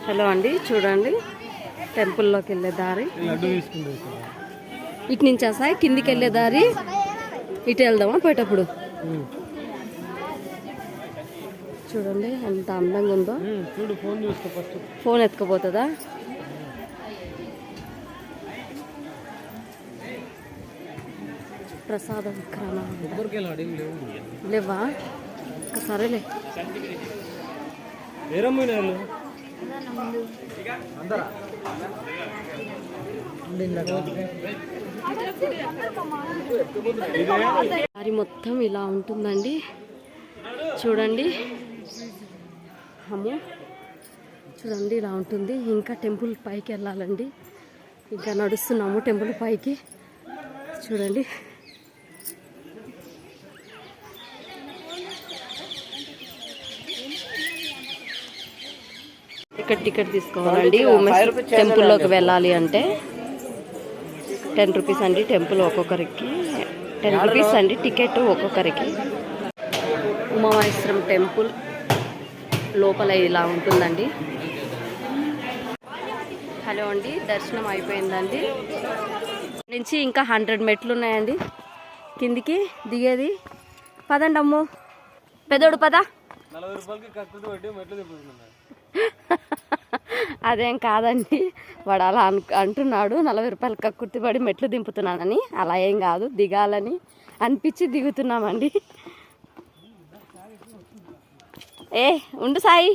Hello అండి, చూడండి టెంపుల్లోకి వెళ్ళే దారి. ఇటు నుంచి సాయి కిందికి వెళ్ళే దారి. ఇటు వెళ్దామా పోయేటప్పుడు? చూడండి ఎంత అందంగా ఉందో. ఫోన్ ఎత్తుకపోతుందా? ప్రసాద విక్రమ లేవా? సరేలే. దారి మొత్తం ఇలా ఉంటుందండి. చూడండి అమ్మో, చూడండి ఇలా ఉంటుంది. ఇంకా టెంపుల్ పైకి వెళ్ళాలండి. ఇంకా నడుస్తున్నాము టెంపుల్ పైకి. చూడండి ఇక్కడ టికెట్ తీసుకోవాలండి. ఉమెన్స్ టెంపుల్లోకి వెళ్ళాలి అంటే 10 రూపీస్ అండి. టెంపుల్ ఒక్కొక్కరికి 10 రూపీస్ అండి టికెట్ ఒక్కొక్కరికి. ఉమామహేశ్వరం టెంపుల్ లోపల ఇలా ఉంటుందండి. హలో అండి, దర్శనం అయిపోయిందండి. నుంచి ఇంకా 100 మెట్లు ఉన్నాయండి కిందికి దిగేది. పదండి అమ్ము, పెదోడు పద. అదేం కాదండి, వాడు అలా అంటున్నాడు. 40 రూపాయలు కక్కుర్తి పడి మెట్లు దింపుతున్నానని. అలా ఏం కాదు, దిగాలని అనిపించి దిగుతున్నామండి. ఉండు సాయి.